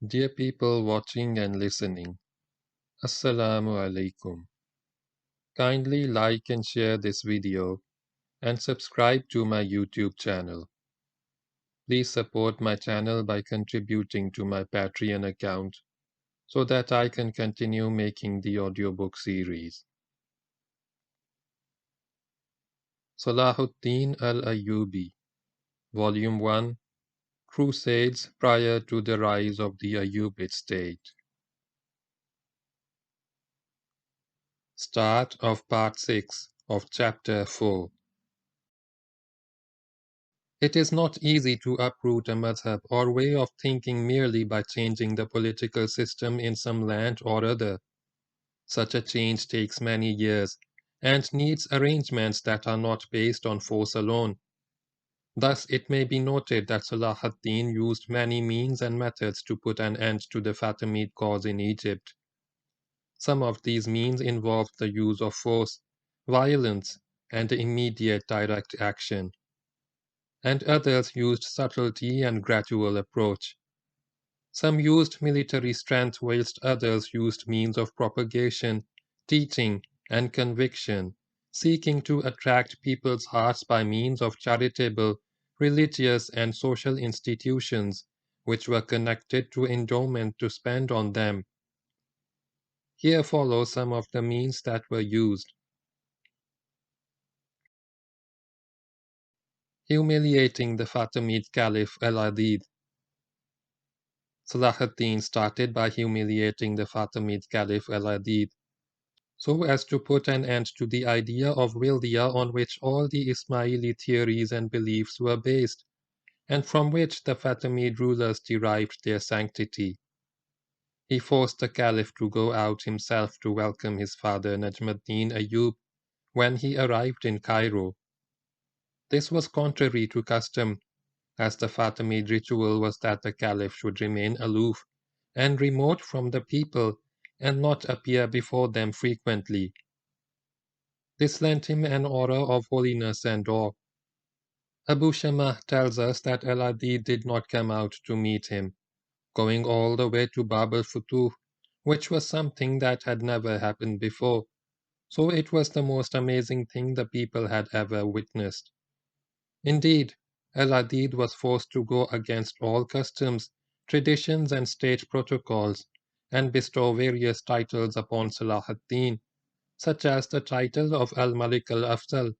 Dear people watching and listening, Assalamu alaikum. Kindly like and share this video and subscribe to my YouTube channel. Please support my channel by contributing to my Patreon account so that I can continue making the audiobook series. Salahuddin al-Ayyubi, Volume 1, Crusades prior to the rise of the Ayyubid state. Start of Part 6 of Chapter 4. It is not easy to uproot a madhhab or way of thinking merely by changing the political system in some land or other. Such a change takes many years and needs arrangements that are not based on force alone. Thus, it may be noted that Salah ad-Din used many means and methods to put an end to the Fatimid cause in Egypt. Some of these means involved the use of force, violence, and immediate direct action, and others used subtlety and gradual approach. Some used military strength whilst others used means of propagation, teaching, and conviction, seeking to attract people's hearts by means of charitable, religious, and social institutions which were connected to endowment to spend on them. Here follow some of the means that were used. Humiliating the Fatimid caliph al-Azhar. Salah ad-Din started by humiliating the Fatimid caliph al-Azhar so as to put an end to the idea of Wildia on which all the Ismaili theories and beliefs were based, and from which the Fatimid rulers derived their sanctity. He forced the caliph to go out himself to welcome his father Najmuddin Ayyub when he arrived in Cairo. This was contrary to custom, as the Fatimid ritual was that the caliph should remain aloof and remote from the people and not appear before them frequently. This lent him an aura of holiness and awe. Abu Shammah tells us that al-Azhar did not come out to meet him, going all the way to Bab al-Futuh, which was something that had never happened before, so it was the most amazing thing the people had ever witnessed. Indeed, al-Azhar was forced to go against all customs, traditions, and state protocols, and bestow various titles upon Salah ad-Din, such as the title of al-Malik al-Afdal,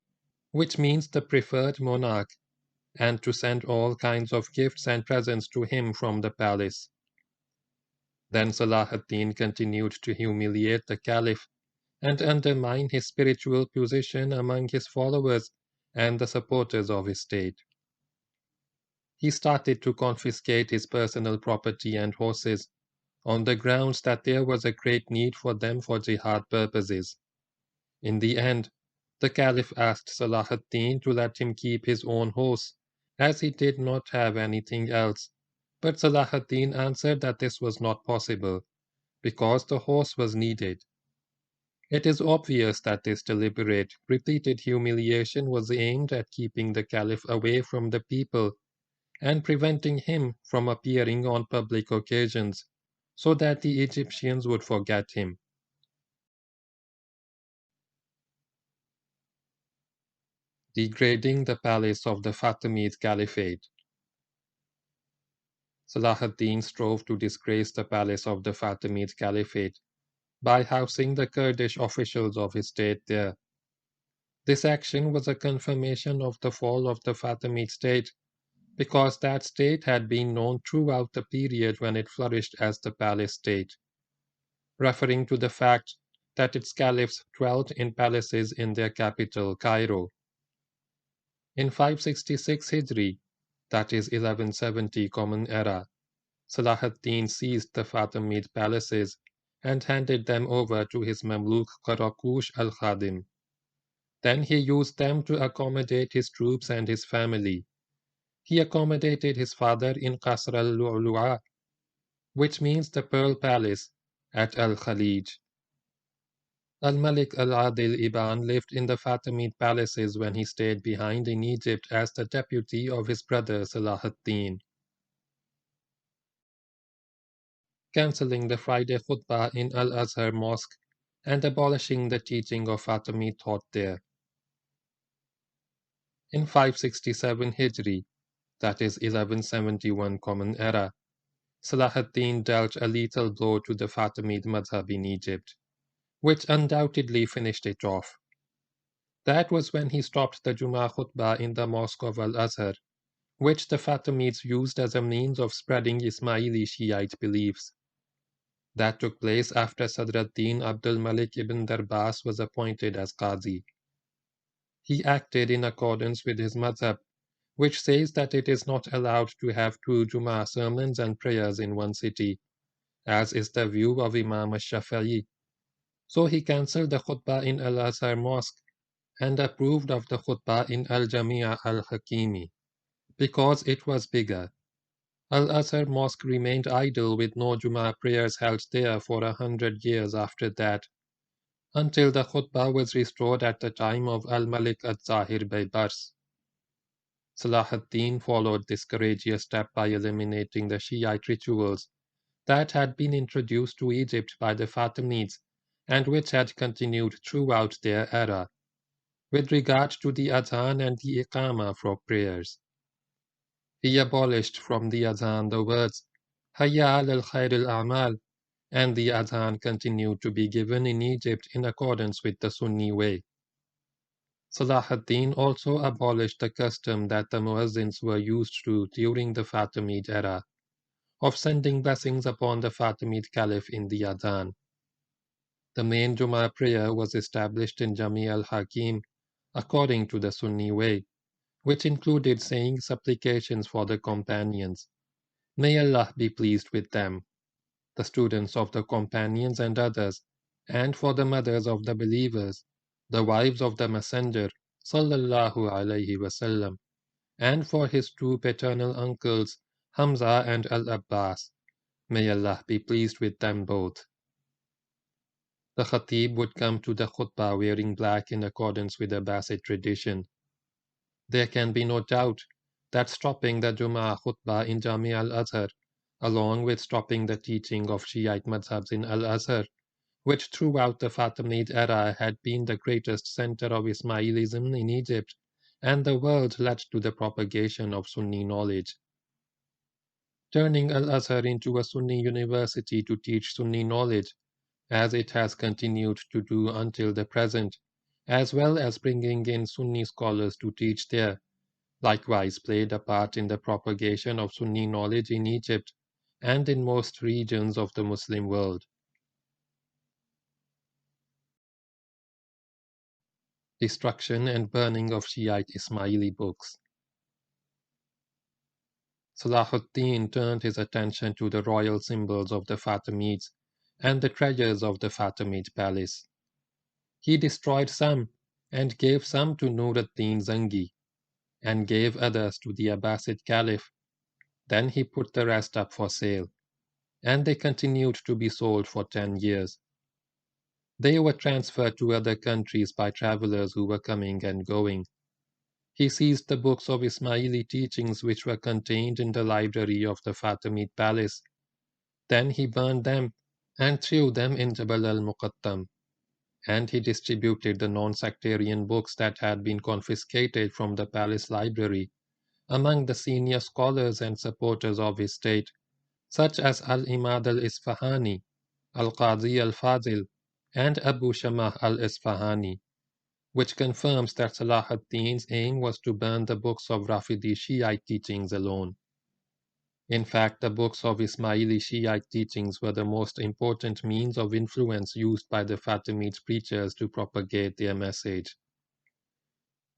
which means the preferred monarch, and to send all kinds of gifts and presents to him from the palace. Then Salah ad-Din continued to humiliate the caliph and undermine his spiritual position among his followers and the supporters of his state. He started to confiscate his personal property and horses, on the grounds that there was a great need for them for jihad purposes. In the end, the caliph asked Salah ad-Din to let him keep his own horse, as he did not have anything else, but Salah ad-Din answered that this was not possible, because the horse was needed. It is obvious that this deliberate, repeated humiliation was aimed at keeping the caliph away from the people and preventing him from appearing on public occasions, so that the Egyptians would forget him. Degrading the palace of the Fatimid Caliphate. Salah ad-Din strove to disgrace the palace of the Fatimid Caliphate by housing the Kurdish officials of his state there. This action was a confirmation of the fall of the Fatimid state, because that state had been known throughout the period when it flourished as the palace state, referring to the fact that its caliphs dwelt in palaces in their capital, Cairo. In 566 Hijri, that is 1170 Common Era, Salah ad-Din seized the Fatimid palaces and handed them over to his Mamluk Qaraqush al-Khadim. Then he used them to accommodate his troops and his family. He accommodated his father in Qasr al-Lu'lu'a, which means the Pearl Palace, at al-Khalij. Al-Malik al-Adil Ibn lived in the Fatimid palaces when he stayed behind in Egypt as the deputy of his brother Salah ad-Din. cancelling the Friday khutbah in al-Azhar Mosque and abolishing the teaching of Fatimid thought there. In 567 Hijri, that is 1171 Common Era, Salah ad-Din dealt a lethal blow to the Fatimid madhhab in Egypt, which undoubtedly finished it off. That was when he stopped the Jummah khutbah in the Mosque of al-Azhar, which the Fatimids used as a means of spreading Ismaili Shiite beliefs. That took place after Sadr ad-Din Abdul Malik ibn Darbas was appointed as Qazi. He acted in accordance with his madhhab, which says that it is not allowed to have two Jummah sermons and prayers in one city, as is the view of Imam al-Shafi'i. So he cancelled the khutbah in al-Azhar Mosque and approved of the khutbah in al-Jamia al-Hakimi, because it was bigger. Al-Azhar Mosque remained idle with no Jummah prayers held there for 100 years after that, until the khutbah was restored at the time of al-Malik al-Zahir Baybars. Salah ad-Din followed this courageous step by eliminating the Shiite rituals that had been introduced to Egypt by the Fatimids and which had continued throughout their era, with regard to the adhan and the iqama for prayers. He abolished from the adhan the words Hayya al-Khair al-A'mal, and the adhan continued to be given in Egypt in accordance with the Sunni way. Salah ad-Din also abolished the custom that the muezzins were used to during the Fatimid era, of sending blessings upon the Fatimid caliph in the adhan. The main Jummah prayer was established in Jami al-Hakim according to the Sunni way, which included saying supplications for the companions. May Allah be pleased with them, the students of the companions and others, and for the mothers of the believers, the wives of the Messenger, sallallahu alaihi wasallam, and for his two paternal uncles, Hamza and al-Abbas. May Allah be pleased with them both. The Khatib would come to the khutbah wearing black in accordance with Abbasid tradition. There can be no doubt that stopping the Jummah khutbah in Jami al-Azhar, along with stopping the teaching of Shiite madhabs in al-Azhar, which throughout the Fatimid era had been the greatest center of Ismailism in Egypt, and the world, led to the propagation of Sunni knowledge. Turning al-Azhar into a Sunni university to teach Sunni knowledge, as it has continued to do until the present, as well as bringing in Sunni scholars to teach there, likewise played a part in the propagation of Sunni knowledge in Egypt and in most regions of the Muslim world. Destruction and burning of Shiite Ismaili books. Salah ad-Din turned his attention to the royal symbols of the Fatimids and the treasures of the Fatimid palace. He destroyed some and gave some to Noor ad-Deen Zangi, and gave others to the Abbasid Caliph. Then he put the rest up for sale, and they continued to be sold for 10 years. They were transferred to other countries by travelers who were coming and going. He seized the books of Ismaili teachings which were contained in the library of the Fatimid palace. Then he burned them and threw them in Jabal al-Muqattam, and he distributed the non-sectarian books that had been confiscated from the palace library among the senior scholars and supporters of his state, such as al-Imad al-Isfahani, al-Qadi al-Fadil, and Abu Shamah al-Isfahani, which confirms that Salah ad-Din's aim was to burn the books of Rafidi Shiite teachings alone. In fact, the books of Ismaili Shiite teachings were the most important means of influence used by the Fatimid preachers to propagate their message.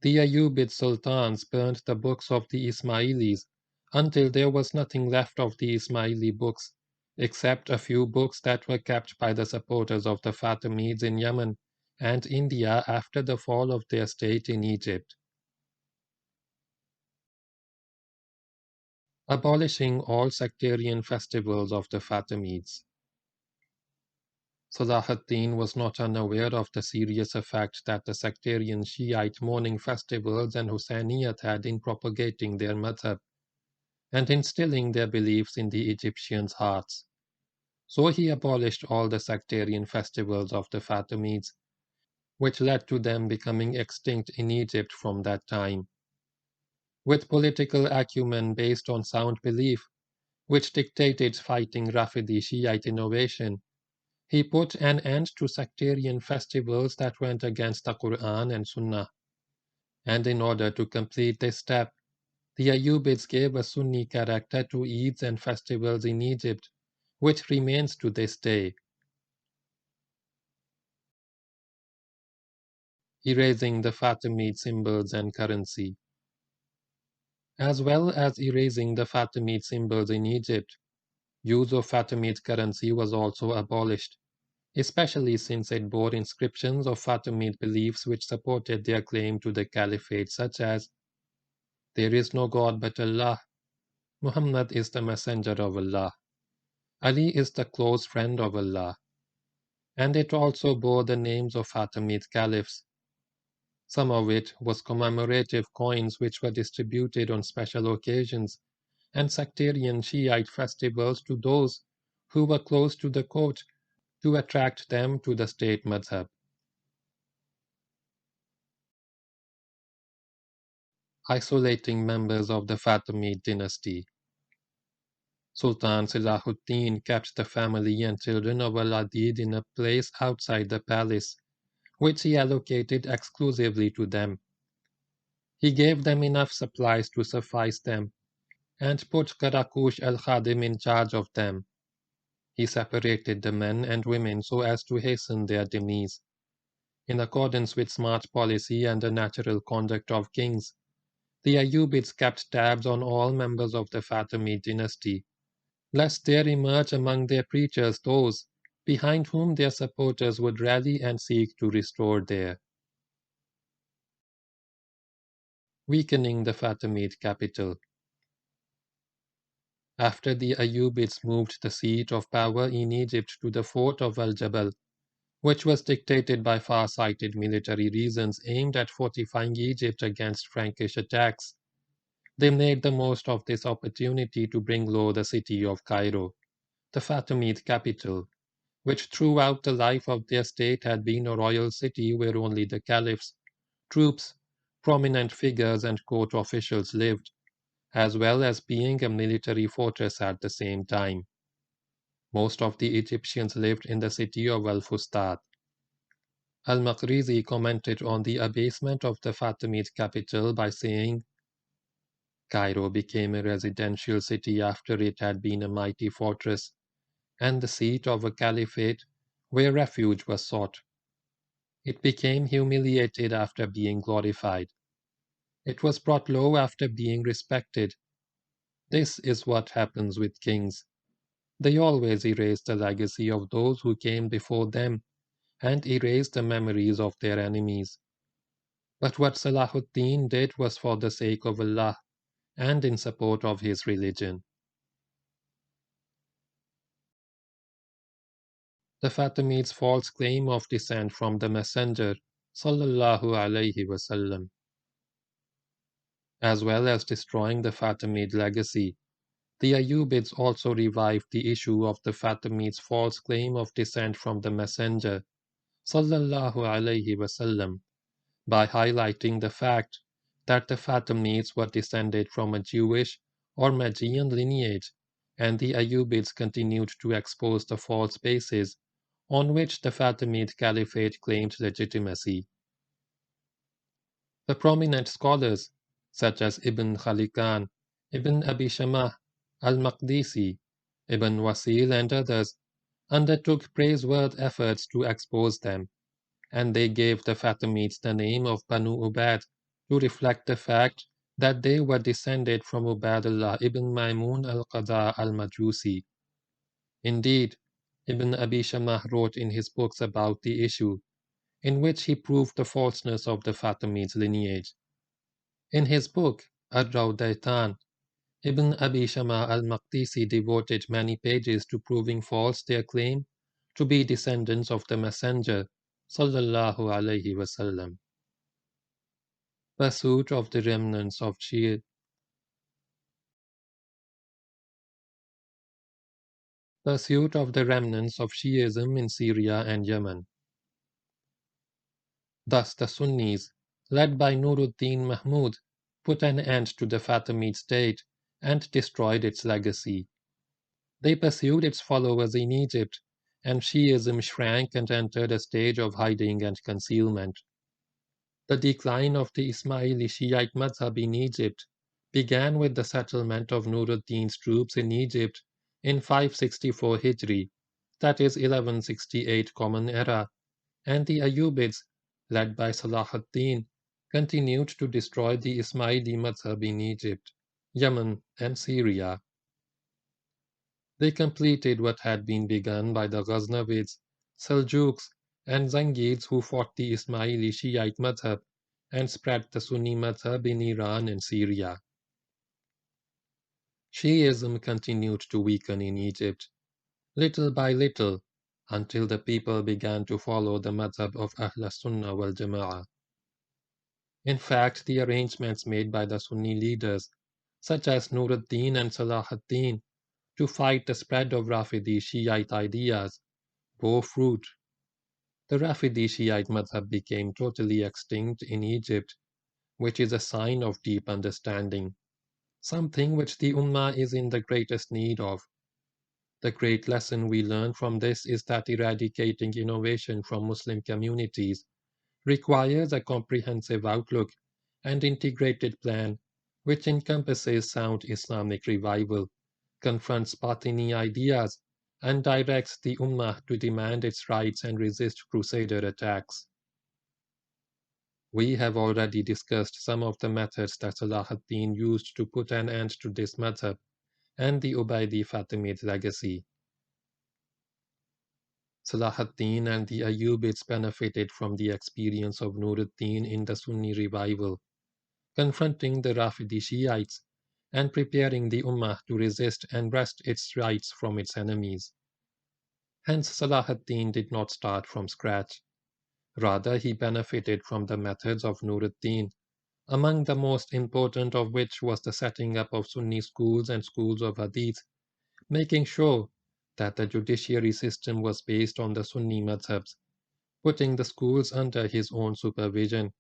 The Ayyubid sultans burned the books of the Ismailis until there was nothing left of the Ismaili books, except a few books that were kept by the supporters of the Fatimids in Yemen and India after the fall of their state in Egypt. Abolishing all sectarian festivals of the Fatimids. Salah ad-Din was not unaware of the serious effect that the sectarian Shiite mourning festivals and Husseiniyyat had in propagating their madhhab and instilling their beliefs in the Egyptians' hearts. So he abolished all the sectarian festivals of the Fatimids, which led to them becoming extinct in Egypt from that time. With political acumen based on sound belief, which dictated fighting Rafidi Shiite innovation, he put an end to sectarian festivals that went against the Quran and Sunnah. And in order to complete this step, the Ayyubids gave a Sunni character to Eids and festivals in Egypt, which remains to this day. Erasing the Fatimid symbols and currency. As well as erasing the Fatimid symbols in Egypt, use of Fatimid currency was also abolished, especially since it bore inscriptions of Fatimid beliefs which supported their claim to the caliphate, such as, "There is no God but Allah, Muhammad is the messenger of Allah, Ali is the close friend of Allah," and it also bore the names of Fatimid caliphs. Some of it was commemorative coins which were distributed on special occasions and sectarian Shiite festivals to those who were close to the court to attract them to the state madhhab. Isolating members of the Fatimid dynasty. Sultan Salahuddin kept the family and children of al-Adid in a place outside the palace, which he allocated exclusively to them. He gave them enough supplies to suffice them, and put Karakush al-Khadim in charge of them. He separated the men and women so as to hasten their demise. In accordance with smart policy and the natural conduct of kings, the Ayyubids kept tabs on all members of the Fatimid dynasty, lest there emerge among their preachers those behind whom their supporters would rally and seek to restore their. Weakening the Fatimid capital. After the Ayyubids moved the seat of power in Egypt to the fort of Al-Jabal, which was dictated by far-sighted military reasons aimed at fortifying Egypt against Frankish attacks, they made the most of this opportunity to bring low the city of Cairo, the Fatimid capital, which throughout the life of their state had been a royal city where only the caliphs, troops, prominent figures, and court officials lived, as well as being a military fortress at the same time. Most of the Egyptians lived in the city of Al-Fustat. Al-Maqrizi commented on the abasement of the Fatimid capital by saying, "Cairo became a residential city after it had been a mighty fortress, and the seat of a caliphate where refuge was sought. It became humiliated after being glorified. It was brought low after being respected. This is what happens with kings. They always erase the legacy of those who came before them and erase the memories of their enemies. But what Salahuddin did was for the sake of Allah and in support of his religion." The Fatimids' false claim of descent from the Messenger sallallahu alaihi wasallam. As well as destroying the Fatimid legacy, the Ayyubids also revived the issue of the Fatimids' false claim of descent from the Messenger sallallahu alaihi wasallam by highlighting the fact that the Fatimids were descended from a Jewish or Magian lineage, and the Ayyubids continued to expose the false basis on which the Fatimid Caliphate claimed legitimacy. The prominent scholars, such as Ibn Khalikan, Ibn Abi Shamah, al-Maqdisi, Ibn Wasil, and others, undertook praiseworthy efforts to expose them, and they gave the Fatimids the name of Banu Ubaid to reflect the fact that they were descended from Ubaidullah ibn Maimun al-Qadha al-Majusi. Indeed, Ibn Abi Shamah wrote in his books about the issue, in which he proved the falseness of the Fatimids lineage. In his book, Ar-Rawdaitan, Ibn Abi Shamah al-Maqdisi devoted many pages to proving false their claim to be descendants of the Messenger sallallahu alaihi wasallam. Pursuit of the remnants of Shiite. Pursuit of the remnants of Shiism in Syria and Yemen. Thus the Sunnis, led by Noor ad-Deen Mahmood, put an end to the Fatimid state and destroyed its legacy. They pursued its followers in Egypt, and Shiism shrank and entered a stage of hiding and concealment. The decline of the Ismaili Shiite madhhab in Egypt began with the settlement of Noor ad-Deen's troops in Egypt in 564 Hijri, that is 1168 Common Era, and the Ayyubids, led by Salah ad-Din, continued to destroy the Ismaili madhhab in Egypt, Yemen, and Syria. They completed what had been begun by the Ghaznavids, Seljuks, and Zengids who fought the Ismaili Shiite madhhab and spread the Sunni madhhab in Iran and Syria. Shiism continued to weaken in Egypt, little by little, until the people began to follow the madhhab of Ahl Sunnah wal Jama'ah. In fact, the arrangements made by the Sunni leaders, such as Noor ad-Deen and Salah ad-Din, to fight the spread of Rafidi Shiite ideas, bore fruit. The Rafidi Shiite madhab became totally extinct in Egypt, which is a sign of deep understanding, something which the Ummah is in the greatest need of. The great lesson we learn from this is that eradicating innovation from Muslim communities requires a comprehensive outlook and integrated plan which encompasses sound Islamic revival, confronts Batini ideas, and directs the Ummah to demand its rights and resist crusader attacks. We have already discussed some of the methods that Salah ad-Din used to put an end to this madhab and the Ubaydi Fatimid legacy. Salah ad-Din and the Ayyubids benefited from the experience of Noor ad-Din in the Sunni revival, confronting the Rafidi Shiites and preparing the Ummah to resist and wrest its rights from its enemies. Hence Salah ad-Din did not start from scratch. Rather, he benefited from the methods of Noor ad-Din, among the most important of which was the setting up of Sunni schools and schools of Hadith, making sure that the judiciary system was based on the Sunni madhabs, putting the schools under his own supervision,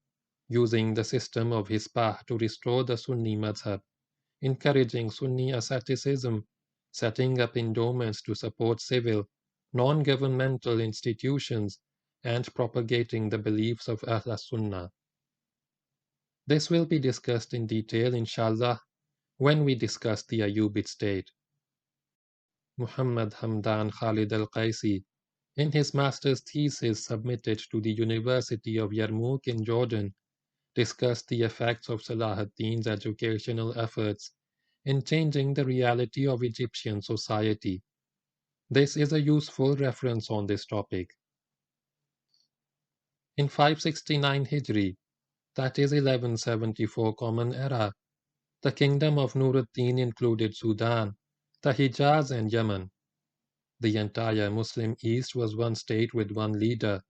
using the system of Hisbah to restore the Sunni madhab, encouraging Sunni asceticism, setting up endowments to support civil, non-governmental institutions, and propagating the beliefs of Ahl Sunnah. This will be discussed in detail, inshallah, when we discuss the Ayyubid state. Muhammad Hamdan Khalid al-Qaisi, in his master's thesis submitted to the University of Yarmouk in Jordan, discussed the effects of Salah ad-Din's educational efforts in changing the reality of Egyptian society. This is a useful reference on this topic. In 569 Hijri, that is 1174 Common Era, the kingdom of Noor ad-Din included Sudan, the Hijaz, and Yemen. The entire Muslim East was one state with one leader,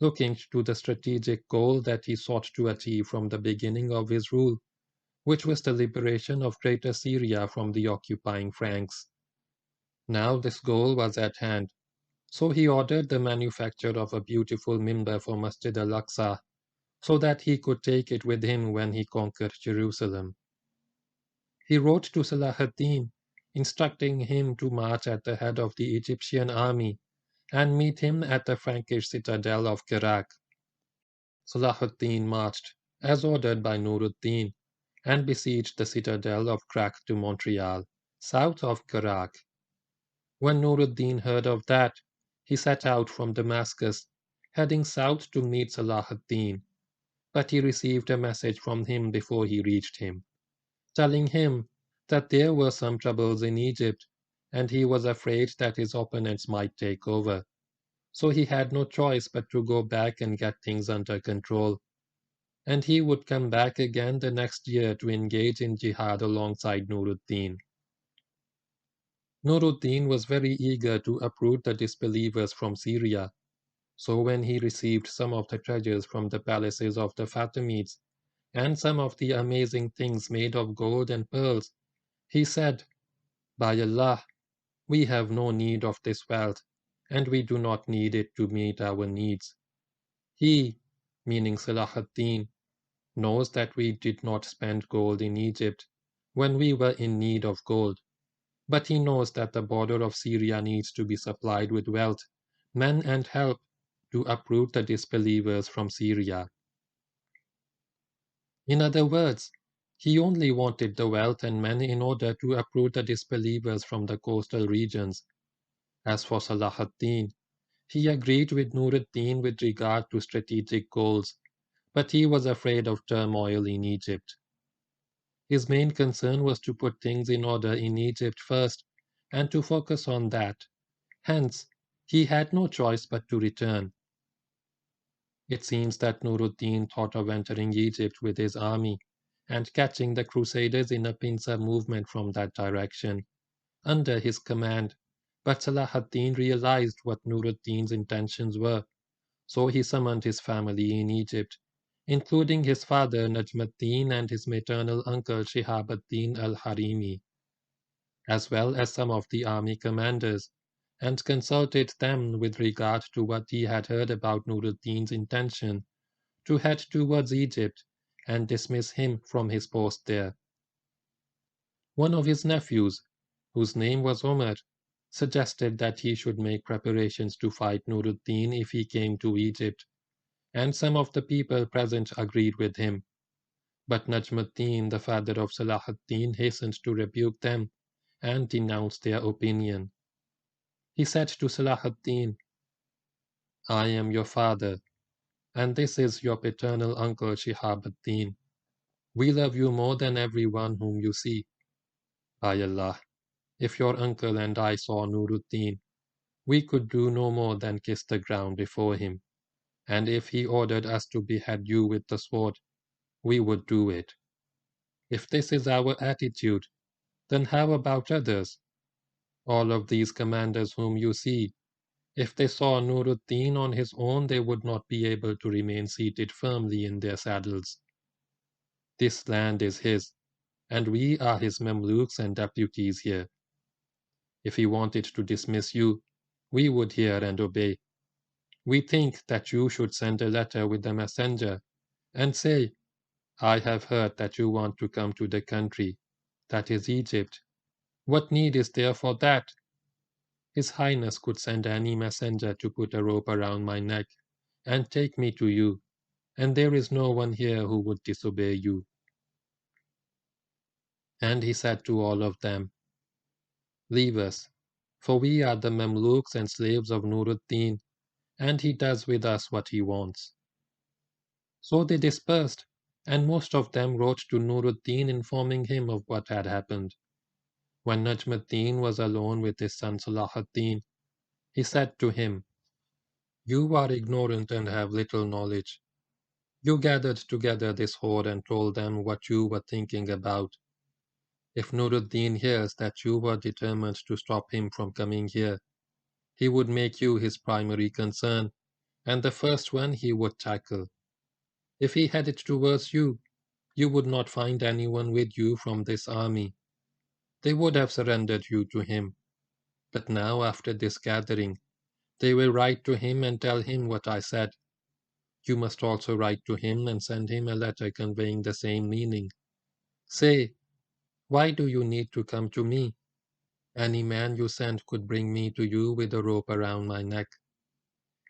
looking to the strategic goal that he sought to achieve from the beginning of his rule, which was the liberation of Greater Syria from the occupying Franks. Now this goal was at hand, so he ordered the manufacture of a beautiful mimbar for Masjid al-Aqsa, so that he could take it with him when he conquered Jerusalem. He wrote to Salah ad-Din, instructing him to march at the head of the Egyptian army and meet him at the Frankish citadel of Kerak. Salah ad-Din marched, as ordered by Noor ad-Din, and besieged the citadel of Krak to Montreal, south of Kerak. When Noor ad-Din heard of that, he set out from Damascus, heading south to meet Salah ad-Din, but he received a message from him before he reached him, telling him that there were some troubles in Egypt, and he was afraid that his opponents might take over. So he had no choice but to go back and get things under control. And he would come back again the next year to engage in jihad alongside Noor ad-Din. Noor ad-Din was very eager to uproot the disbelievers from Syria, so when he received some of the treasures from the palaces of the Fatimids, and some of the amazing things made of gold and pearls, he said, "By Allah, We have no need of this wealth, and we do not need it to meet our needs. He, meaning Salah ad-Din, knows that we did not spend gold in Egypt when we were in need of gold, but he knows that the border of Syria needs to be supplied with wealth, men and help to uproot the disbelievers from Syria. In other words, he only wanted the wealth and men in order to uproot the disbelievers from the coastal regions. As for Salah ad-Din, he agreed with Noor ad-Deen with regard to strategic goals, but he was afraid of turmoil in Egypt. His main concern was to put things in order in Egypt first and to focus on that. Hence, he had no choice but to return. It seems that Nur ad-Deen thought of entering Egypt with his army and catching the crusaders in a pincer movement from that direction, under his command, but Salah ad-Din realized what Nur ad-Deen's intentions were, so he summoned his family in Egypt, including his father Najm ad-Din and his maternal uncle Shihab ad-Din al-Harimi, as well as some of the army commanders, and consulted them with regard to what he had heard about Nur ad-Deen's intention to head towards Egypt and dismiss him from his post there. One of his nephews, whose name was Omar, suggested that he should make preparations to fight Nur ad-Deen if he came to Egypt, and some of the people present agreed with him. But Najm ad-Din, the father of Salah ad-Din, hastened to rebuke them and denounced their opinion. He said to Salah ad-Din, "I am your father, and this is your paternal uncle Shihab ad-Din. We love you more than everyone whom you see. By Allah, if your uncle and I saw Nur ad-Din, we could do no more than kiss the ground before him, and if he ordered us to behead you with the sword, we would do it. If this is our attitude, then how about others? All of these commanders whom you see, if they saw Nur ad-Din on his own, they would not be able to remain seated firmly in their saddles. This land is his, and we are his Mamluks and deputies here. If he wanted to dismiss you, we would hear and obey. We think that you should send a letter with the messenger and say, 'I have heard that you want to come to the country, that is Egypt. What need is there for that? His Highness could send any messenger to put a rope around my neck and take me to you, and there is no one here who would disobey you.' And he said to all of them, 'Leave us, for we are the Mamluks and slaves of Nur ad-Din, and he does with us what he wants.' So they dispersed, and most of them wrote to Nur ad-Din informing him of what had happened. When Najm ad-Din was alone with his son Salah ad-Din, he said to him, 'You are ignorant and have little knowledge. You gathered together this horde and told them what you were thinking about. If Nur ad-Din hears that you were determined to stop him from coming here, he would make you his primary concern, and the first one he would tackle. If he headed towards you, you would not find anyone with you from this army. They would have surrendered you to him. But now, after this gathering, they will write to him and tell him what I said. You must also write to him and send him a letter conveying the same meaning. Say, why do you need to come to me? Any man you send could bring me to you with a rope around my neck.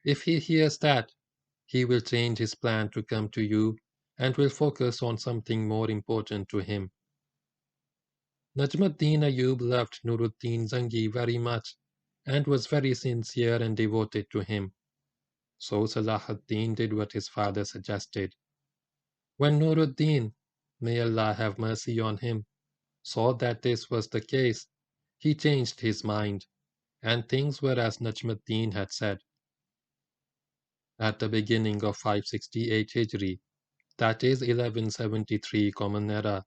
If he hears that, he will change his plan to come to you and will focus on something more important to him.' Najm ad-Din Ayyub loved Nur ad-Din Zangi very much and was very sincere and devoted to him. So Salah ad-Din did what his father suggested. When Nur ad-Din, may Allah have mercy on him, saw that this was the case, he changed his mind, and things were as Najm ad-Din had said. At the beginning of 568 Hijri, that is 1173 Common Era,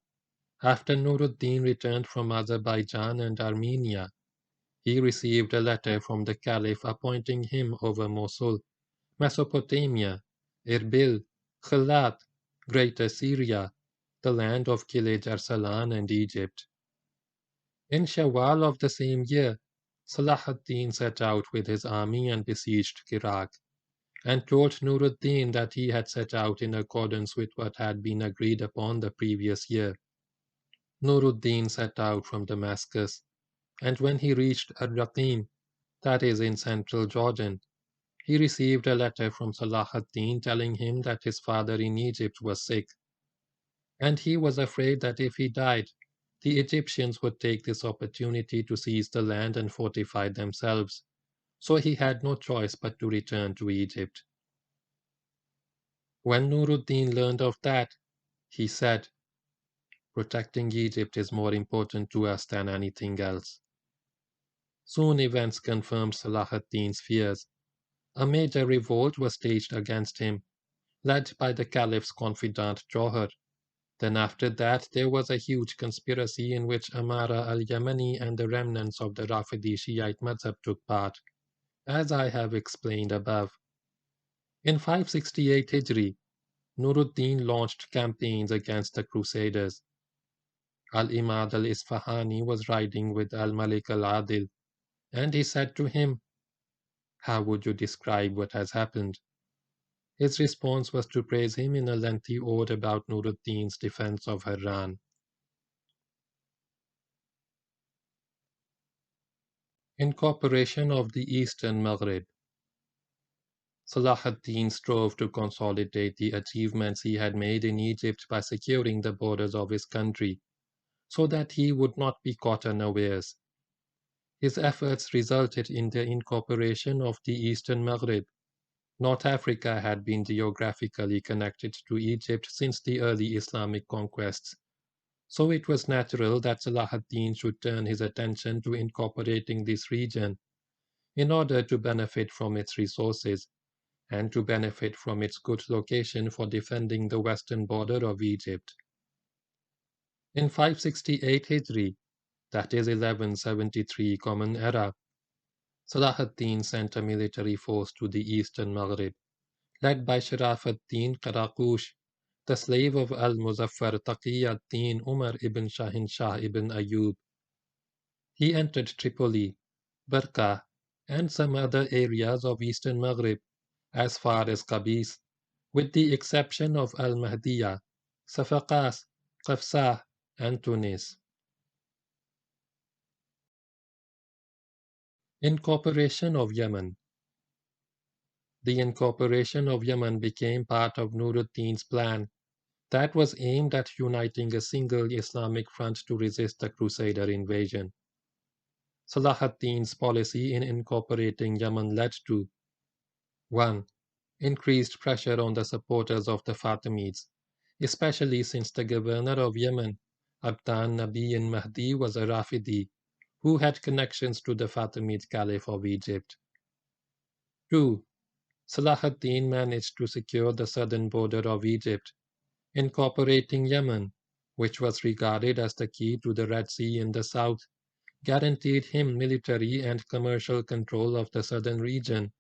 after Nur ad-Din returned from Azerbaijan and Armenia, he received a letter from the caliph appointing him over Mosul, Mesopotamia, Erbil, Khilat, Greater Syria, the land of Kilij Arsalan and Egypt. In Shawwal of the same year, Salah ad-Din set out with his army and besieged Iraq, and told Noor ad-Deen that he had set out in accordance with what had been agreed upon the previous year. Noor ad-Deen set out from Damascus, and when he reached Ar-Raqim, that is in central Jordan, he received a letter from Salah ad-Din telling him that his father in Egypt was sick, and he was afraid that if he died, the Egyptians would take this opportunity to seize the land and fortify themselves, so he had no choice but to return to Egypt. When Nur ad-Din learned of that, he said, "Protecting Egypt is more important to us than anything else." Soon events confirmed Salah ad-Din's fears. A major revolt was staged against him, led by the caliph's confidant Johar. Then after that there was a huge conspiracy in which Amara al-Yamani and the remnants of the Rafidi Shiite madhhab took part, as I have explained above. In 568 Hijri, Nur ad-Din launched campaigns against the crusaders. Al-Imad al-Isfahani was riding with al-Malik al-Adil, and he said to him, "How would you describe what has happened?" His response was to praise him in a lengthy ode about Nur ad-Din's defense of Harran. Incorporation of the Eastern Maghreb. Salah ad-Din strove to consolidate the achievements he had made in Egypt by securing the borders of his country, so that he would not be caught unawares. His efforts resulted in the incorporation of the Eastern Maghreb. North Africa had been geographically connected to Egypt since the early Islamic conquests, so it was natural that Salah ad-Din should turn his attention to incorporating this region in order to benefit from its resources and to benefit from its good location for defending the western border of Egypt. In 568 Hijri, that is 1173 Common Era, Salah ad-Din sent a military force to the eastern Maghreb, led by Sharaf ad-Din Qaraqush, the slave of al-Muzaffar Taqi ad-Din Umar ibn Shahin Shah ibn Ayyub. He entered Tripoli, Barqa, and some other areas of eastern Maghreb as far as Qabis, with the exception of al-Mahdiyah, Safaqas, Qafsah, and Tunis. Incorporation of Yemen. The incorporation of Yemen became part of Nur ad-Din's plan that was aimed at uniting a single Islamic front to resist the Crusader invasion. Salah ad-Din's policy in incorporating Yemen led to 1. Increased pressure on the supporters of the Fatimids, especially since the governor of Yemen, Abdan Nabi in Mahdi, was a Rafidi who had connections to the Fatimid caliph of Egypt. 2. Salah ad-Din managed to secure the southern border of Egypt, incorporating Yemen, which was regarded as the key to the Red Sea in the south, guaranteed him military and commercial control of the southern region,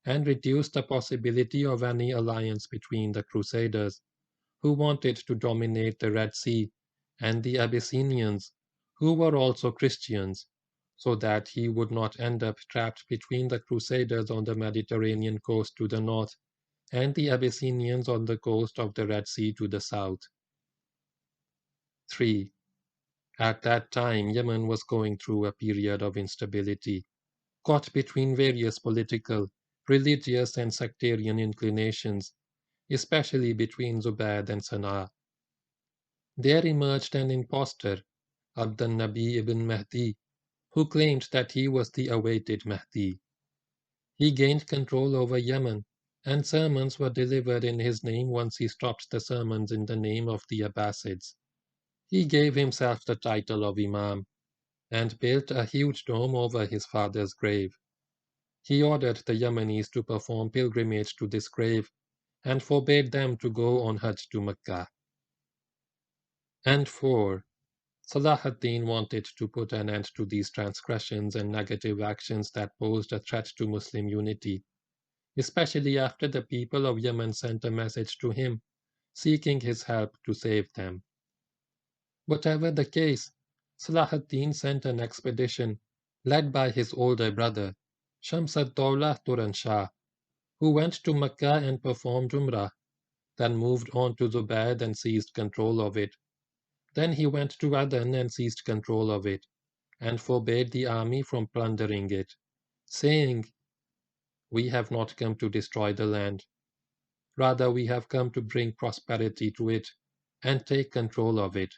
and reduced the possibility of any alliance between the Crusaders, who wanted to dominate the Red Sea, and the Abyssinians, who were also Christians, so that he would not end up trapped between the Crusaders on the Mediterranean coast to the north and the Abyssinians on the coast of the Red Sea to the south. 3. At that time, Yemen was going through a period of instability, caught between various political, religious, and sectarian inclinations, especially between Zubayd and Sana'a. There emerged an impostor, Abdul Nabi ibn Mahdi, who claimed that he was the awaited Mahdi. He gained control over Yemen, and sermons were delivered in his name once he stopped the sermons in the name of the Abbasids. He gave himself the title of Imam, and built a huge dome over his father's grave. He ordered the Yemenis to perform pilgrimage to this grave, and forbade them to go on Hajj to Mecca. And 4. Salah ad-Din wanted to put an end to these transgressions and negative actions that posed a threat to Muslim unity, especially after the people of Yemen sent a message to him, seeking his help to save them. Whatever the case, Salah ad-Din sent an expedition, led by his older brother, Shams ad-Dawlah Turan Shah, who went to Mecca and performed Umrah, then moved on to Zubayd and seized control of it. Then he went to Aden and seized control of it, and forbade the army from plundering it, saying, "We have not come to destroy the land. Rather, we have come to bring prosperity to it and take control of it."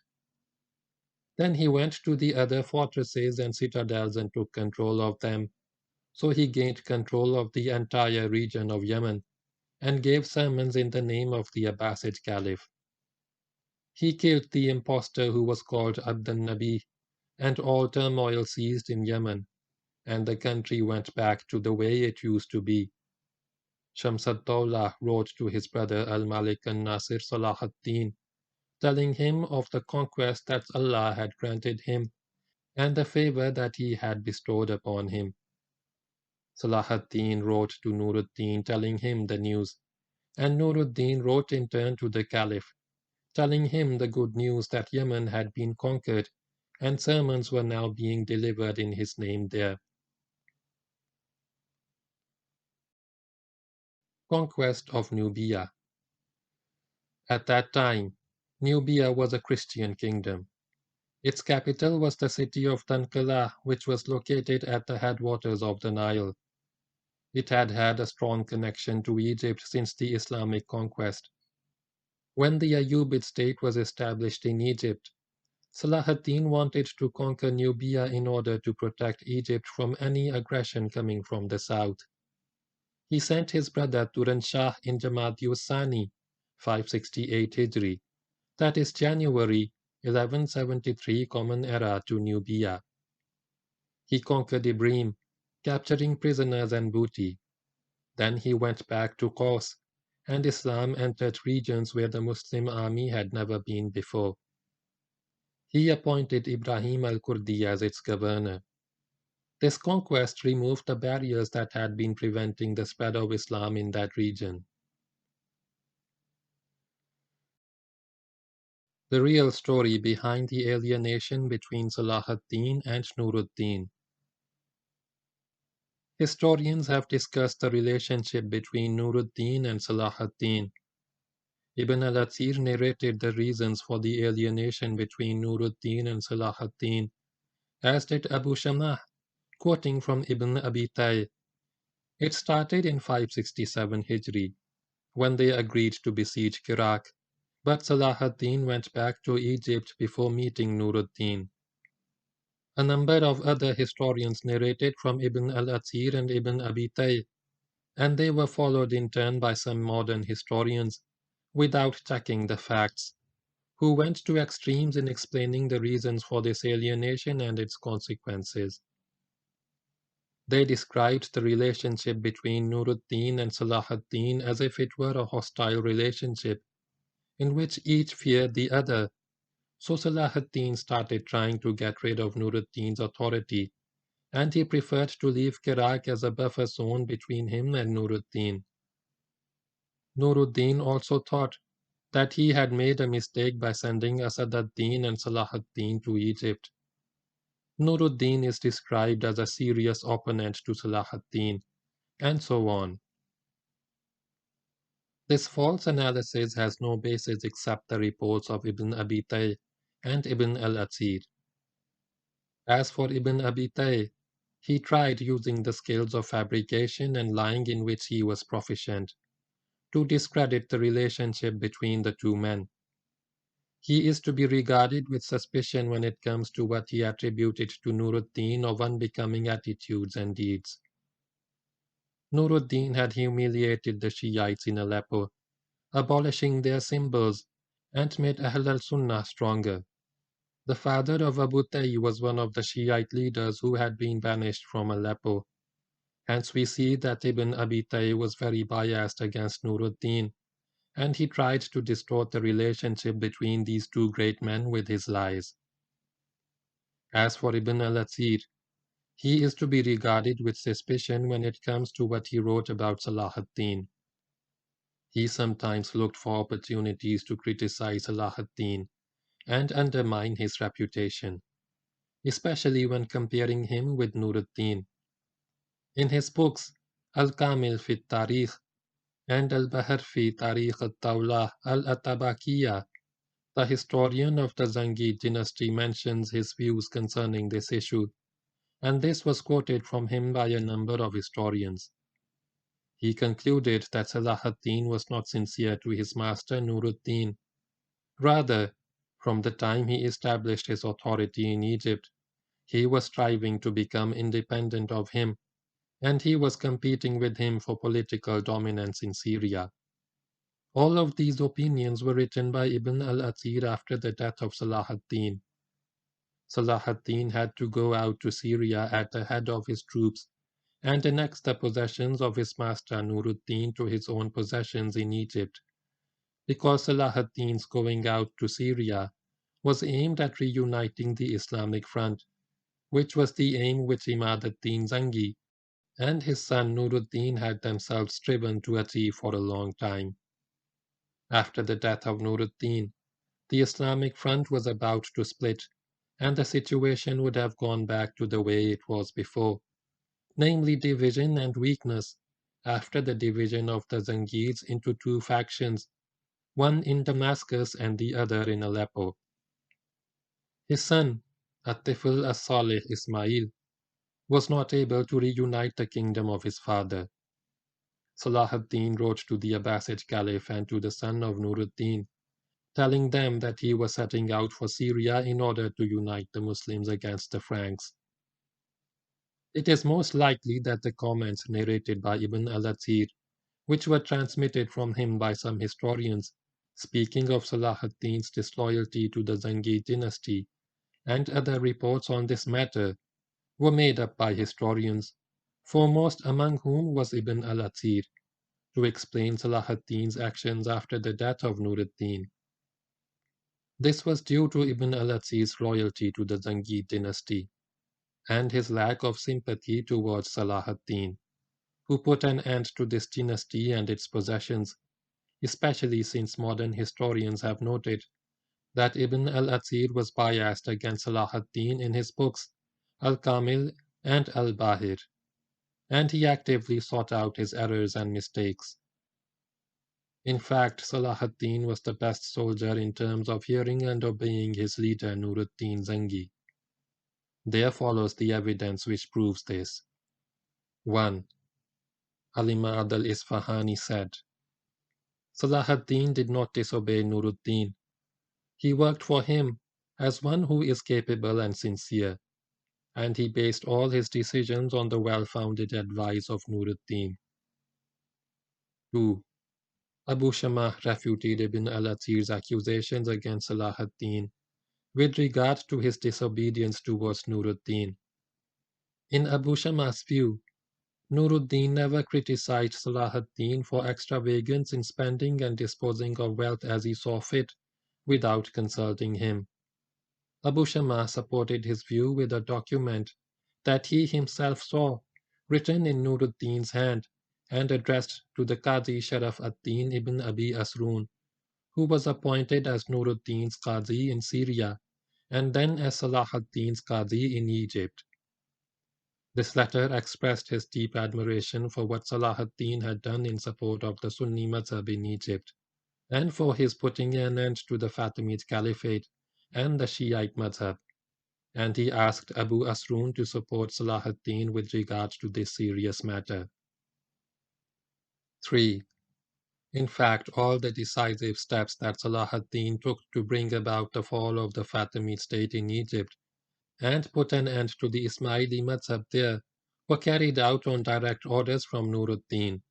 Then he went to the other fortresses and citadels and took control of them. So he gained control of the entire region of Yemen and gave sermons in the name of the Abbasid Caliph. He killed the impostor who was called Abd-an-Nabi, and all turmoil ceased in Yemen, and the country went back to the way it used to be. Shams ad-Dawlah wrote to his brother al-Malik al-Nasir Salah ad-Din, telling him of the conquest that Allah had granted him and the favor that he had bestowed upon him. Salah ad-Din wrote to Noor ad-Deen telling him the news, and Noor ad-Deen wrote in turn to the Caliph, telling him the good news that Yemen had been conquered, and sermons were now being delivered in his name there. Conquest of Nubia. At that time, Nubia was a Christian kingdom. Its capital was the city of Tankala, which was located at the headwaters of the Nile. It had had a strong connection to Egypt since the Islamic conquest. When the Ayyubid state was established in Egypt, Salah ad-Din wanted to conquer Nubia in order to protect Egypt from any aggression coming from the south. He sent his brother Turan Shah in Jamadi-ul-Sani, 568 Hijri, that is January 1173 Common Era, to Nubia. He conquered Ibrahim, capturing prisoners and booty. Then he went back to Kos, and Islam entered regions where the Muslim army had never been before. He appointed Ibrahim al-Kurdi as its governor. This conquest removed the barriers that had been preventing the spread of Islam in that region. The real story behind the alienation between Salah ad-Din and Noor ad-Deen. Historians have discussed the relationship between Noor ad-Deen and Salah ad-Din. Ibn al-Athir narrated the reasons for the alienation between Noor ad-Deen and Salah ad-Din, as did Abu Shamah, quoting from Ibn Abi Tayy. It started in 567 Hijri, when they agreed to besiege Iraq, but Salah ad-Din went back to Egypt before meeting Noor ad-Deen. A number of other historians narrated from Ibn al-Athir and Ibn Abi Tayy, and they were followed in turn by some modern historians, without checking the facts, who went to extremes in explaining the reasons for this alienation and its consequences. They described the relationship between Noor ad-Deen and Salah ad-Din as if it were a hostile relationship, in which each feared the other. So Salah ad-Din started trying to get rid of Noor ad-Deen's authority, and he preferred to leave Iraq as a buffer zone between him and Noor ad-Deen. Noor ad-Deen also thought that he had made a mistake by sending Asad ad-Din and Salah ad-Din to Egypt. Noor ad-Deen is described as a serious opponent to Salah ad-Din, and so on. This false analysis has no basis except the reports of Ibn Abi Tayy and Ibn al-Athir. As for Ibn Abi Tayy, he tried using the skills of fabrication and lying in which he was proficient to discredit the relationship between the two men. He is to be regarded with suspicion when it comes to what he attributed to Noor ad-Deen of unbecoming attitudes and deeds. Noor ad-Deen had humiliated the Shiites in Aleppo, abolishing their symbols, and made Ahl al-Sunnah stronger. The father of Abu Tayy was one of the Shiite leaders who had been banished from Aleppo. Hence we see that Ibn Abi Tayy was very biased against Noor ad-Deen, and he tried to distort the relationship between these two great men with his lies. As for Ibn al-Athir, he is to be regarded with suspicion when it comes to what he wrote about Salah ad-Din. He sometimes looked for opportunities to criticize Salah ad-Din and undermine his reputation. especially when comparing him with Noor ad-Deen. In his books Al-Kamil fi Tarikh and Al-Bahr fi Tarikh al-Tawlah al-Atabakiyya, the historian of the Zangid dynasty mentions his views concerning this issue, and this was quoted from him by a number of historians. He concluded that Salah ad-Din was not sincere to his master Nur ad-Din. Rather, from the time he established his authority in Egypt, he was striving to become independent of him, and he was competing with him for political dominance in Syria. All of these opinions were written by Ibn al-Athir after the death of Salah ad-Din. Salah ad-Din had to go out to Syria at the head of his troops and annex the possessions of his master Nur ad-Din to his own possessions in Egypt, because Salah ad-Din's going out to Syria was aimed at reuniting the Islamic front, which was the aim which Imad ad-Din Zangi and his son Nur ad-Din had themselves striven to achieve for a long time. After the death of Nur ad-Din, the Islamic front was about to split, and the situation would have gone back to the way it was before, namely division and weakness, after the division of the Zangids into two factions, one in Damascus and the other in Aleppo. His son, At-Tifl as-Salih Ismail, was not able to reunite the kingdom of his father. Salah ad-Din wrote to the Abbasid caliph and to the son of Nur ad-Din, telling them that he was setting out for Syria in order to unite the Muslims against the Franks. It is most likely that the comments narrated by Ibn al-Athir, which were transmitted from him by some historians, speaking of Salah ad-Din's disloyalty to the Zangid dynasty, and other reports on this matter, were made up by historians, foremost among whom was Ibn al-Athir, to explain Salah ad-Din's actions after the death of Nur ad-Din. This was due to Ibn al-Athir's loyalty to the Zangid dynasty, and his lack of sympathy towards Salah ad-Din, who put an end to this dynasty and its possessions, especially since modern historians have noted that Ibn al-Athir was biased against Salah ad-Din in his books Al-Kamil and Al-Bahir, and he actively sought out his errors and mistakes. In fact, Salah ad-Din was the best soldier in terms of hearing and obeying his leader Nur ad-Din Zangi. There follows the evidence which proves this. 1. Al-Imad al-Isfahani said, Salah ad-Din did not disobey Nur ad-Din. He worked for him as one who is capable and sincere, and he based all his decisions on the well-founded advice of Nur ad-Din. 2. Abu Shamah refuted Ibn al-Athir's accusations against Salah ad-Din with regard to his disobedience towards Nur ad-Din. In Abu Shamah's view, Nur ad-Din never criticized Salah ad-Din for extravagance in spending and disposing of wealth as he saw fit, without consulting him. Abu Shamah supported his view with a document that he himself saw, written in Nur ad-Din's hand, and addressed to the Qadi Sharaf ad-Din ibn Abi Asrun, who was appointed as Nur ad-Din's Qadi in Syria, and then as Salah ad-Din's Qadi in Egypt. This letter expressed his deep admiration for what Salah ad-Din had done in support of the Sunni madhhab in Egypt, and for his putting an end to the Fatimid caliphate and the Shiite madhhab, and he asked Abu Asrun to support Salah ad-Din with regard to this serious matter. 3. In fact, all the decisive steps that Salah ad-Din took to bring about the fall of the Fatimid state in Egypt and put an end to the Ismaili madhhab there were carried out on direct orders from Nur ad-Din.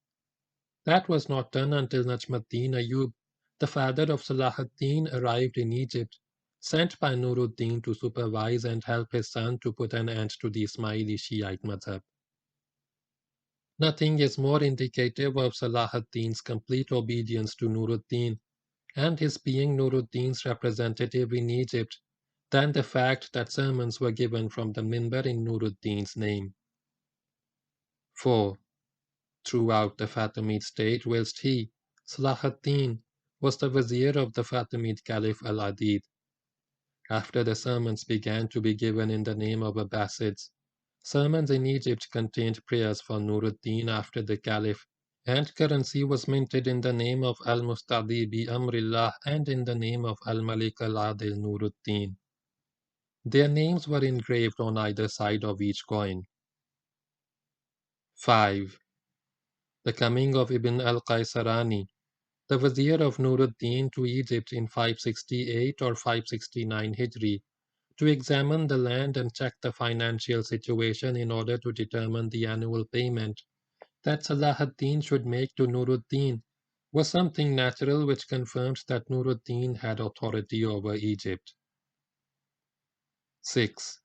That was not done until Najm ad-Din Ayyub, the father of Salah ad-Din, arrived in Egypt, sent by Nur ad-Din to supervise and help his son to put an end to the Ismaili Shiite madhhab. Nothing is more indicative of Salah ad-Din's complete obedience to Nur ad-Din and his being Nur ad-Din's representative in Egypt than the fact that sermons were given from the minbar in Nur ad-Din's name. 4. Throughout the Fatimid state, whilst he, Salah ad-Din, was the vizier of the Fatimid caliph al-Adid, After the sermons began to be given in the name of Abbasids, sermons in Egypt contained prayers for Noor ad-Deen after the caliph, and currency was minted in the name of al-Mustadi bi Amrillah and in the name of al-Malik al-Adil Noor ad-Deen. Their names were engraved on either side of each coin. 5. The coming of Ibn al-Qaisarani, the vizier of Noor ad-Deen, to Egypt in 568 or 569 Hijri, to examine the land and check the financial situation in order to determine the annual payment that Salah ad-Din should make to Noor ad-Deen, was something natural which confirmed that Noor ad-Deen had authority over Egypt. 6.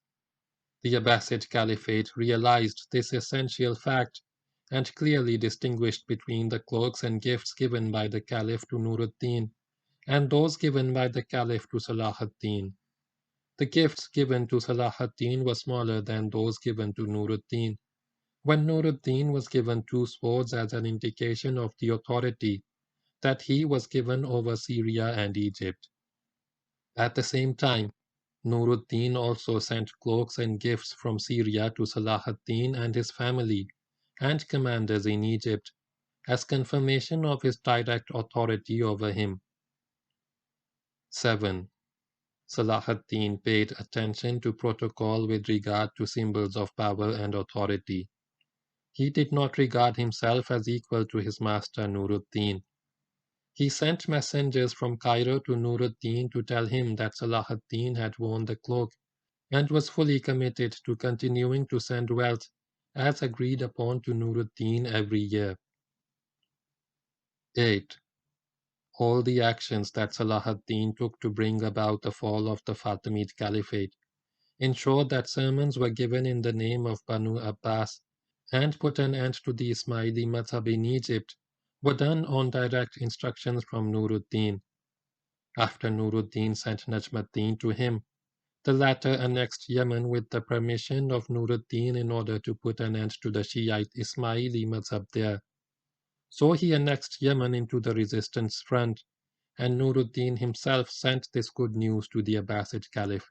The Abbasid Caliphate realized this essential fact and clearly distinguished between the cloaks and gifts given by the Caliph to Noor ad-Deen and those given by the Caliph to Salah ad-Din. The gifts given to Salah ad-Din were smaller than those given to Noor ad-Din. When Noor ad-Din was given 2 swords as an indication of the authority that he was given over Syria and Egypt. At the same time, Noor ad-Din also sent cloaks and gifts from Syria to Salah ad-Din and his family and commanders in Egypt as confirmation of his direct authority over him. 7. Salah ad-Din paid attention to protocol with regard to symbols of power and authority. He did not regard himself as equal to his master Noor ad-Din. He sent messengers from Cairo to Noor ad-Din to tell him that Salah ad-Din had worn the cloak and was fully committed to continuing to send wealth as agreed upon to Noor ad-Din every year. 8. All the actions that Salah ad-Din took to bring about the fall of the Fatimid Caliphate ensured that sermons were given in the name of Banu Abbas and put an end to the Ismaili madhhab in Egypt were done on direct instructions from Noor ad-Din. After Noor ad-Din sent Najm ad-Din to him, the latter annexed Yemen with the permission of Noor ad-Din in order to put an end to the Shiite Ismaili madhhab there. So he annexed Yemen into the resistance front, and Noor ad-Din himself sent this good news to the Abbasid Caliph.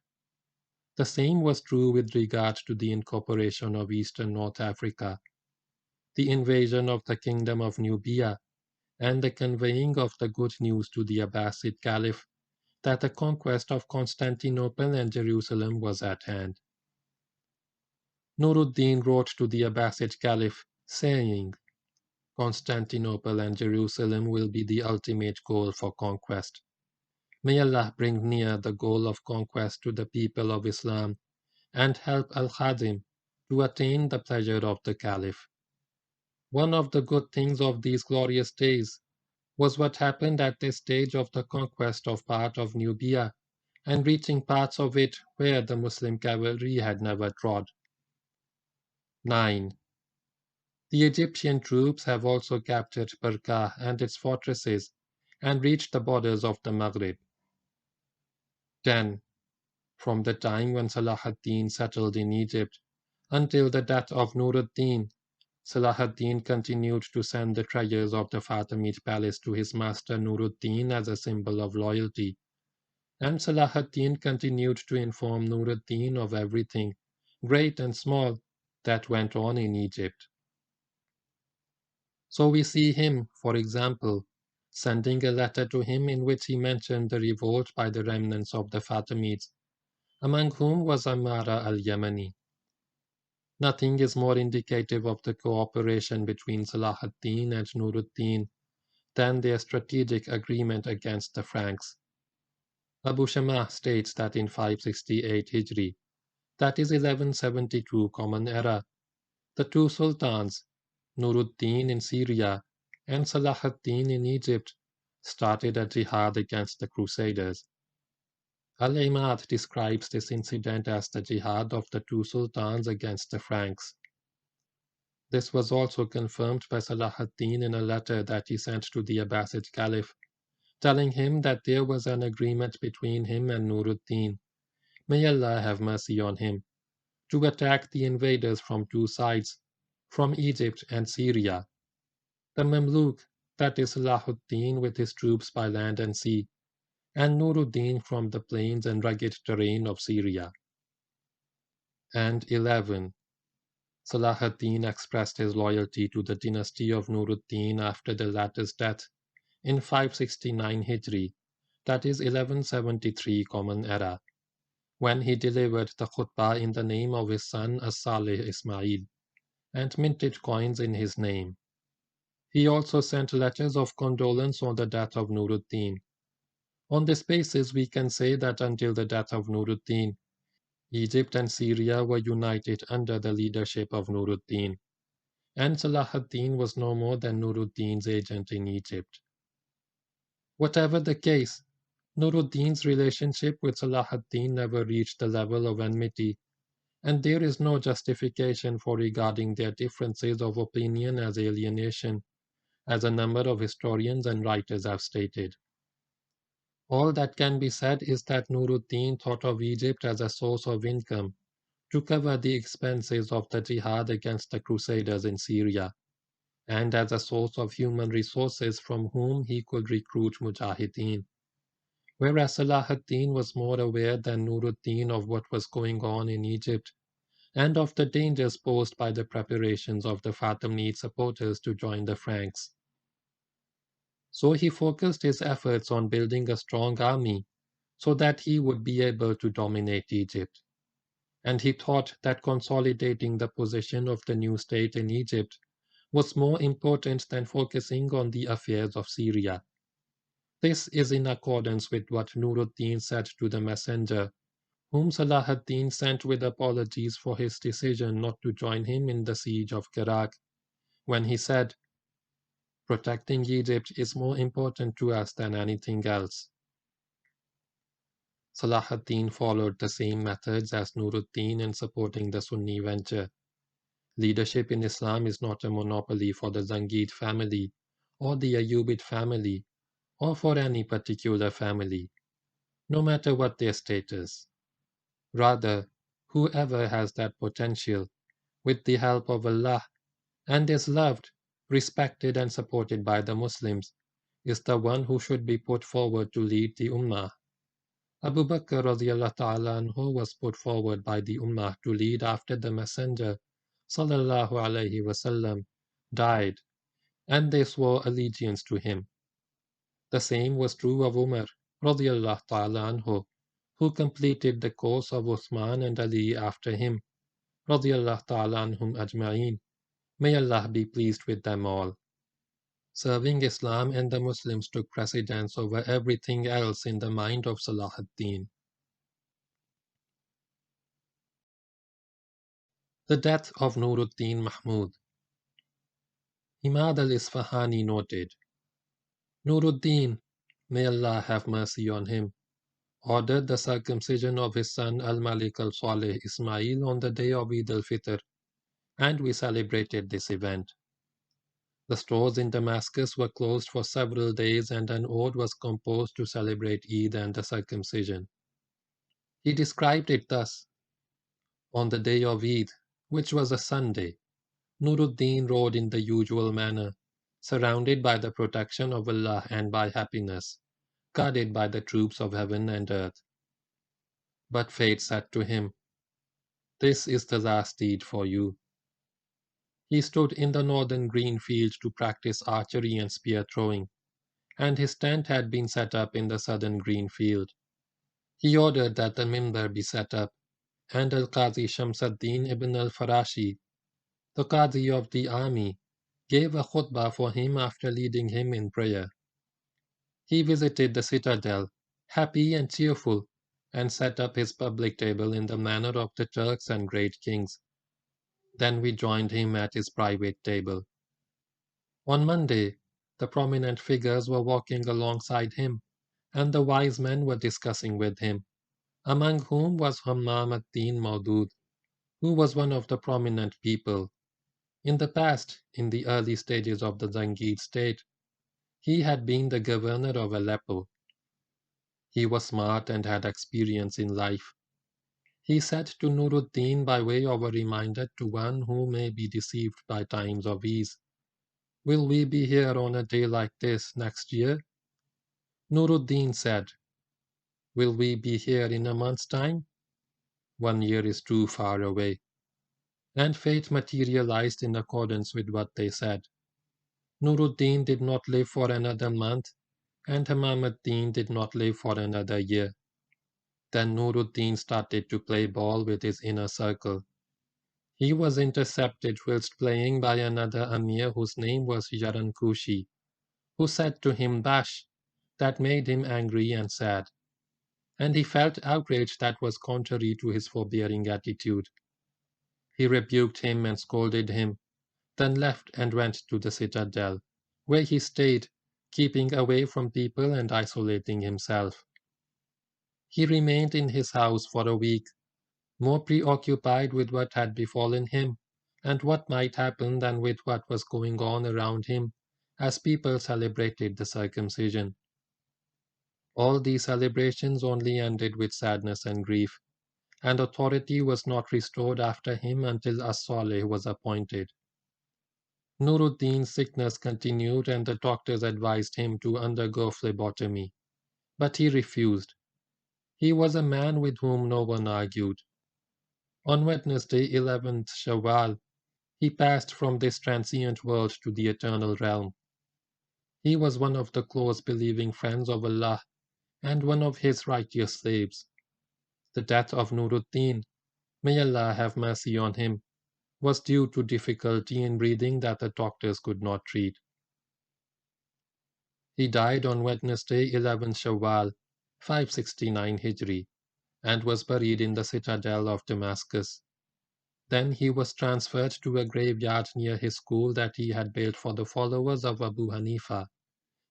The same was true with regard to the incorporation of Eastern North Africa, the invasion of the kingdom of Nubia, and the conveying of the good news to the Abbasid Caliph that the conquest of Constantinople and Jerusalem was at hand. Noor ad-Din wrote to the Abbasid Caliph, saying, Constantinople and Jerusalem will be the ultimate goal for conquest. May Allah bring near the goal of conquest to the people of Islam and help al-Khadim to attain the pleasure of the Caliph. One of the good things of these glorious days was what happened at this stage of the conquest of part of Nubia and reaching parts of it where the Muslim cavalry had never trod. 9. The Egyptian troops have also captured Barkah and its fortresses and reached the borders of the Maghreb. 10. From the time when Salah ad-Din settled in Egypt until the death of Noor ad-Din, Salah ad-Din continued to send the treasures of the Fatimid palace to his master Noor ad-Din as a symbol of loyalty, and Salah ad-Din continued to inform Noor ad-Din of everything, great and small, that went on in Egypt. So we see him, for example, sending a letter to him in which he mentioned the revolt by the remnants of the Fatimids, among whom was Ammara al-Yamani. Nothing is more indicative of the cooperation between Salah ad-Din and Noor ad-Din than their strategic agreement against the Franks. Abu Shammah states that in 568 Hijri, that is 1172 Common Era, the 2 sultans, Noor ad-Din in Syria and Salah ad-Din in Egypt, started a jihad against the crusaders. Al-Imad describes this incident as the jihad of the 2 sultans against the Franks. This was also confirmed by Salah ad-Din in a letter that he sent to the Abbasid Caliph, telling him that there was an agreement between him and Noor ad-Din, may Allah have mercy on him, to attack the invaders from 2 sides, from Egypt and Syria. The Mamluk, that is Salah ad-Din with his troops by land and sea, and Noor ad-Deen from the plains and rugged terrain of Syria. And 11. Salah ad-Din expressed his loyalty to the dynasty of Noor ad-Deen after the latter's death in 569 Hijri, that is 1173 Common Era, when he delivered the khutbah in the name of his son Shiite Ismaili and minted coins in his name. He also sent letters of condolence on the death of Noor ad-Deen. On this basis, we can say that until the death of Noor ad-Deen, Egypt and Syria were united under the leadership of Noor ad-Deen, and Salah ad-Din was no more than Noor ad-Deen's agent in Egypt. Whatever the case, Noor ad-Deen's relationship with Salah ad-Din never reached the level of enmity, and there is no justification for regarding their differences of opinion as alienation, as a number of historians and writers have stated. All that can be said is that Noor ad-Deen thought of Egypt as a source of income to cover the expenses of the jihad against the crusaders in Syria, and as a source of human resources from whom he could recruit mujahideen. Whereas Salah ad-Din was more aware than Noor ad-Deen of what was going on in Egypt, and of the dangers posed by the preparations of the Fatimid supporters to join the Franks. So he focused his efforts on building a strong army so that he would be able to dominate Egypt. And he thought that consolidating the position of the new state in Egypt was more important than focusing on the affairs of Syria. This is in accordance with what Noor ad-Deen said to the messenger, whom Salah ad-Din sent with apologies for his decision not to join him in the siege of Iraq, when he said, "Protecting Egypt is more important to us than anything else." Salah ad-Din followed the same methods as Noor ad-Deen in supporting the Sunni venture. Leadership in Islam is not a monopoly for the Zangid family, or the Ayyubid family, or for any particular family, no matter what their status. Rather, whoever has that potential, with the help of Allah, and is loved, respected and supported by the Muslims, is the one who should be put forward to lead the Ummah. Abu Bakr radiallahu ta'ala anhu was put forward by the Ummah to lead after the Messenger sallallahu alayhi wasallam died, and they swore allegiance to him. The same was true of Umar radiallahu ta'ala anhu, who completed the course of Uthman and Ali after him radiallahu ta'ala anhum ajma'in. May Allah be pleased with them all. Serving Islam and the Muslims took precedence over everything else in the mind of Salah ad-Din. The death of Noor ad-Din Mahmood. Imad al-Isfahani noted, Noor ad-Din, may Allah have mercy on him, ordered the circumcision of his son al-Malik al-Salih Ismail on the day of Eid al-Fitr, and we celebrated this event. The stores in Damascus were closed for several days, and an ode was composed to celebrate Eid and the circumcision. He described it thus: on the day of Eid, which was a Sunday, Noor ad-Din rode in the usual manner, surrounded by the protection of Allah and by happiness, guarded by the troops of heaven and earth. But fate said to him, "This is the last Eid for you." He stood in the northern green field to practice archery and spear throwing, and his tent had been set up in the southern green field. He ordered that the mimbar be set up, and al-Qazi Shams ad-Din ibn al-Farashi, the Qazi of the army, gave a khutbah for him after leading him in prayer. He visited the citadel, happy and cheerful, and set up his public table in the manner of the Turks and great kings. Then we joined him at his private table. On Monday, the prominent figures were walking alongside him, and the wise men were discussing with him, among whom was Hammam ad-Din Maudud, who was one of the prominent people. In the past, in the early stages of the Zangid state, he had been the governor of Aleppo. He was smart and had experience in life. He said to Noor ad-Din by way of a reminder to one who may be deceived by times of ease, "Will we be here on a day like this next year?" Noor ad-Din said, Will we be here in a month's time? 1 year is too far away. And fate materialized in accordance with what they said. Noor ad-Deen did not live for another month, and Imam ad-Deen did not live for another year. Then Noor ad-Deen started to play ball with his inner circle. He was intercepted whilst playing by another Amir whose name was Yarankushi, who said to him Bash, that made him angry and sad. And he felt outrage that was contrary to his forbearing attitude. He rebuked him and scolded him, then left and went to the citadel, where he stayed, keeping away from people and isolating himself. He remained in his house for a week, more preoccupied with what had befallen him and what might happen than with what was going on around him as people celebrated the circumcision. All these celebrations only ended with sadness and grief, and authority was not restored after him until as-Salih was appointed. Noor ad-Deen's sickness continued and the doctors advised him to undergo phlebotomy, but he refused. He was a man with whom no one argued. On Wednesday, 11th Shawwal, he passed from this transient world to the eternal realm. He was one of the close believing friends of Allah and one of his righteous slaves. The death of Noor ad-Deen, may Allah have mercy on him, was due to difficulty in breathing that the doctors could not treat. He died on Wednesday, 11th Shawwal, 569 Hijri, and was buried in the citadel of Damascus. Then he was transferred to a graveyard near his school that he had built for the followers of Abu Hanifa,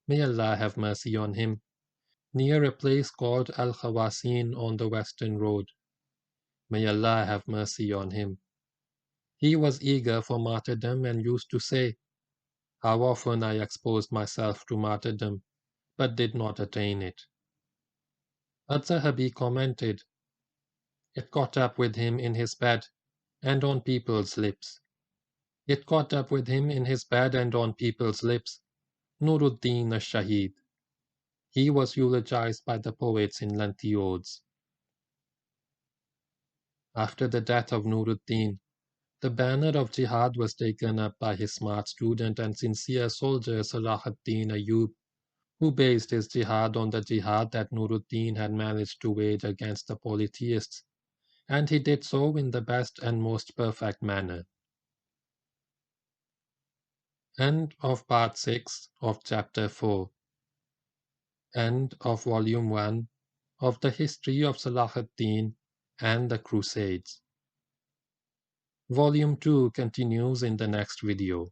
may Allah have mercy on him, near a place called Al-Khawasin on the Western Road. May Allah have mercy on him. He was eager for martyrdom and used to say, "How often I exposed myself to martyrdom, but did not attain it." Al-Zahabi commented, "It caught up with him in his bed and on people's lips. It caught up with him in his bed and on people's lips. Noor ad-Deen al-Shaheed." He was eulogized by the poets in lengthy odes. After the death of Noor ad-Deen, the banner of jihad was taken up by his smart student and sincere soldier Salah ad-Din Ayyub, who based his jihad on the jihad that Noor ad-Deen had managed to wage against the polytheists, and he did so in the best and most perfect manner. End of Part 6 of Chapter 4. End of Volume 1 of the History of Salah ad-Din and the Crusades. Volume 2 continues in the next video.